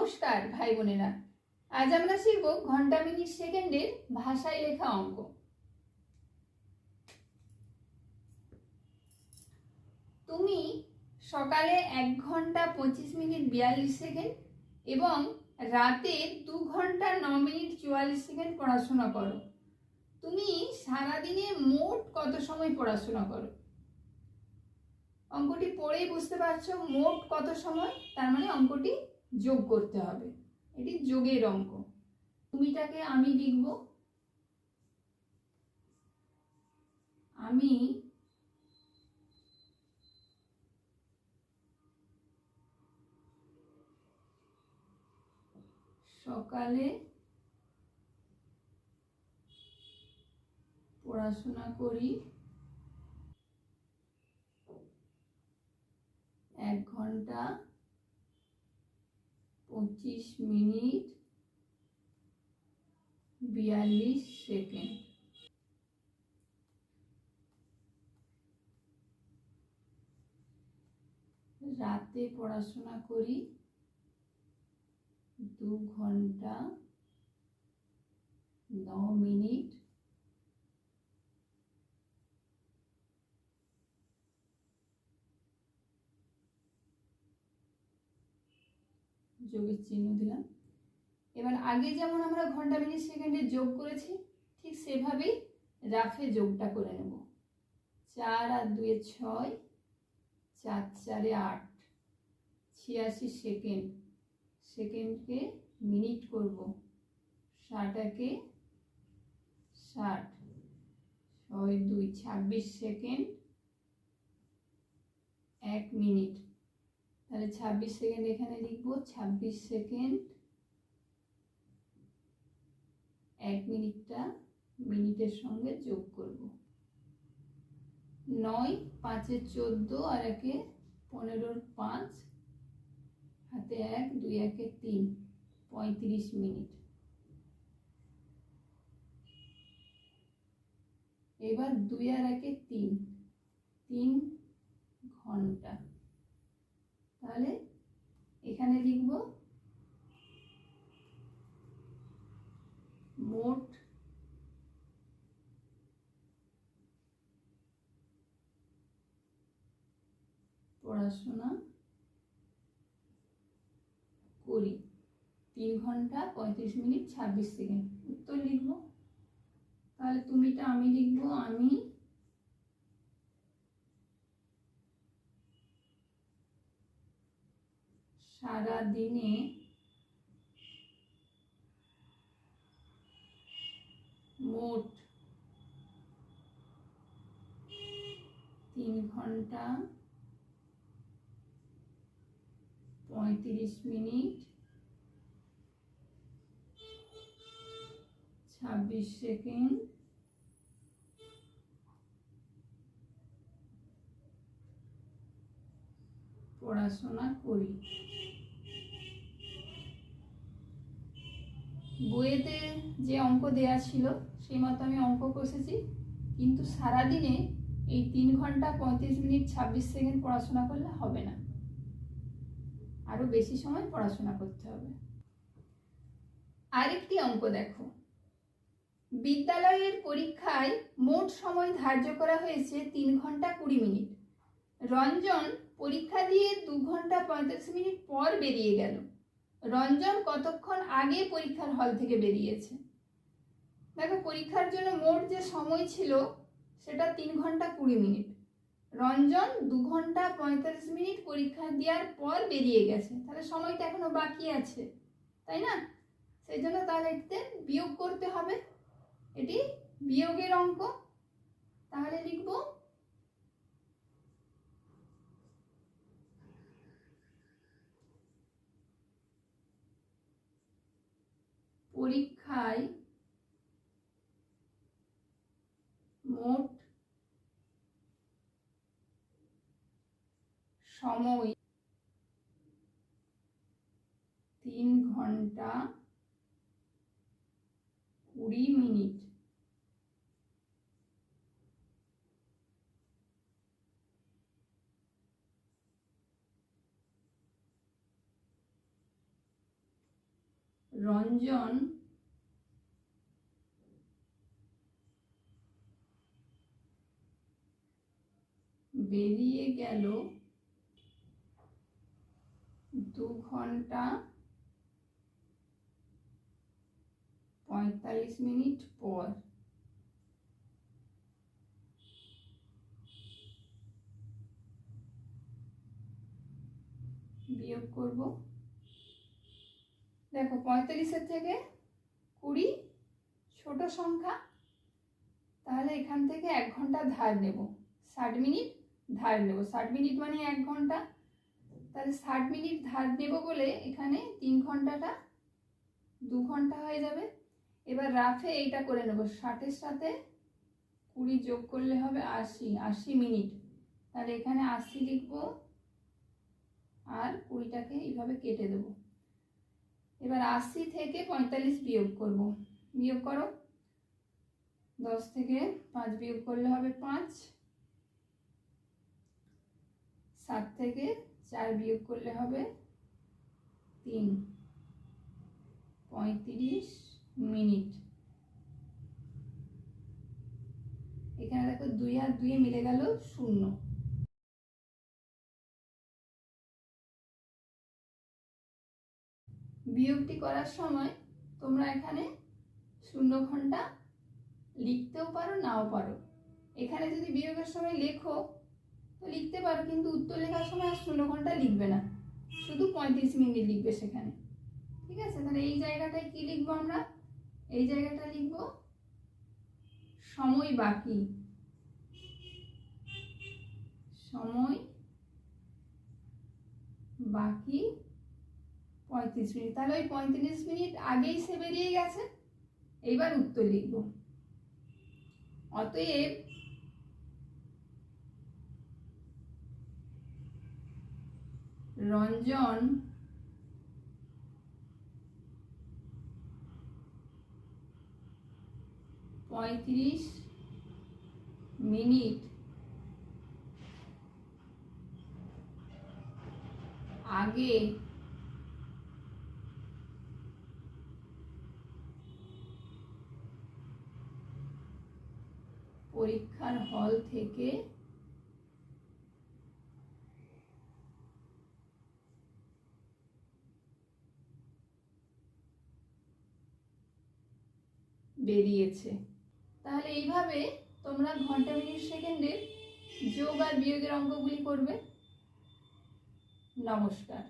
নমস্কার ভাই বোনেরা, আজ আমরা শিখব ঘন্টা মিনিট সেকেন্ডের ভাষায় লেখা অঙ্ক। তুমি সকালে 1 ঘন্টা 25 মিনিট 42 সেকেন্ড এবং রাতে 2 ঘন্টা 9 মিনিট 44 সেকেন্ড পড়াশোনা করো। তুমি সারাদিনে মোট কত সময় পড়াশোনা করো? অঙ্কটি পড়েই বুঝতে পারছো মোট কত সময়, তার মানে অঙ্কটি যোগ করতে হবে। এটি যোগের অঙ্ক। তুমিটাকে আমি লিখব, আমি সকালে পড়াশোনা করি 1 ঘন্টা 25 মিনিট 42 সেকেন্ড। রাতে পড়াশোনা করি 2 ঘন্টা 9 মিনিট 42 যোগের চিহ্ন দিলাম। এবার আগে যেমন আমরা ঘন্টা মিনিট সেকেন্ডে যোগ করেছি, ঠিক সেভাবেই রাফে যোগটা করে নেব। 4 আর 2 6, 4 4 8, 86 সেকেন্ড। সেকেন্ডকে মিনিট করব, 60কে 60, 6 2 26 সেকেন্ড 1 মিনিট। তাহলে 26 সেকেন্ড এখানে লিখব, 26 সেকেন্ড 1 মিনিটটা মিনিটের সঙ্গে যোগ করব। 9 5 14 আর 1 15 5, হাতে 1 2 1 3, 35 মিনিট। এবার 2 আর 1 3, 3 ঘন্টা। তাহলে এখানে লিখব মোট পড়াশোনা করি 3 ঘন্টা 35 মিনিট 26 সেকেন্ড। উত্তর লিখব। তাহলে তুমিটা আমি লিখব, আমি সারা দিনে মোট 3 ঘন্টা 35 মিনিট 26 সেকেন্ড পড়াশোনা করি। বইয়েতে যে অঙ্ক দেয়া ছিল সেই মতো আমি অঙ্ক কষেছি, কিন্তু সারাদিনে এই 3 ঘন্টা 35 মিনিট 26 সেকেন্ড পড়াশোনা করলে হবে না, আরো বেশি সময় পড়াশোনা করতে হবে। আরেকটি অঙ্ক দেখো, বিদ্যালয়ের পরীক্ষায় মোট সময় ধার্য করা হয়েছে 3 ঘন্টা 20 মিনিট। রঞ্জন পরীক্ষা দিয়ে 2 ঘন্টা 35 মিনিট পর বেরিয়ে গেল। রঞ্জন কতক্ষণ আগে পরীক্ষার হল থেকে বেরিয়েছে? দেখো, পরীক্ষার জন্য মোট যে সময় ছিল সেটা 3 ঘন্টা 20 মিনিট। রঞ্জন 2 ঘন্টা 45 মিনিট পরীক্ষা দেওয়ার পর বেরিয়ে গেছে, তাহলে সময়টা এখনো বাকি আছে, তাই না? সেই জন্য তাহলে এতে বিয়োগ করতে হবে, এটি বিয়োগের অঙ্ক। তাহলে লিখব পরীক্ষায় মোট সময় 3 ঘন্টা 20 মিনিট। রঞ্জন বেরিয়ে গেল 2 ঘন্টা 45 মিনিট পর। বিয়োগ করব। দেখো 45-এর থেকে 20 ছোট সংখ্যা, তাহলে এখান থেকে 1 ঘন্টা ধার নেব, 60 মিনিট ধার নেব। 60 মিনিট মানে 1 ঘন্টা, তাহলে 60 মিনিট ধার নেব বলে এখানে 3 ঘন্টাটা 2 ঘন্টা হয়ে যাবে। এবার রাফে এইটা করে নেব, 60-এর সাথে 20 যোগ করলে হবে 80 মিনিট। তাহলে এখানে 80 লিখব আর 20টাকে এইভাবে কেটে দেব। এবার 80 থেকে 45 বিয়োগ করব। বিয়োগ করো, 10 থেকে 5 বিয়োগ করলে হবে 5, 7 থেকে 4 বিয়োগ করলে হবে 3, 35 মিনিট। এখানে দেখো 2 আর 2 মিলে গেল 0। বিয়োগটি করার সময় তোমরা এখানে 0 ঘন্টা লিখতেও পারো, নাও পারো। এখানে যদি বিয়োগের সময় লেখো তো লিখতে পারো, কিন্তু উত্তর লেখার সময় 0 ঘন্টা লিখবে না, শুধু 35 মিনিট লিখবে সেখানে। ঠিক আছে, তাহলে এই জায়গাটায় কি লিখবো আমরা? এই জায়গাটা লিখবো সময় বাকি। সময় বাকি 35 মিনিট। তাহলে ওই 35 মিনিট আগেই সে বেরিয়ে গেছে। এইবার উত্তর লিখব। অতএব রঞ্জন পঁয়ত্রিশ মিনিট আগে পরীক্ষার হল থেকে বেরিয়েছে। তাহলে এইভাবে তোমরা ঘন্টা মিনিট সেকেন্ডের যোগ আর বিয়োগের অঙ্কগুলি করবে। নমস্কার।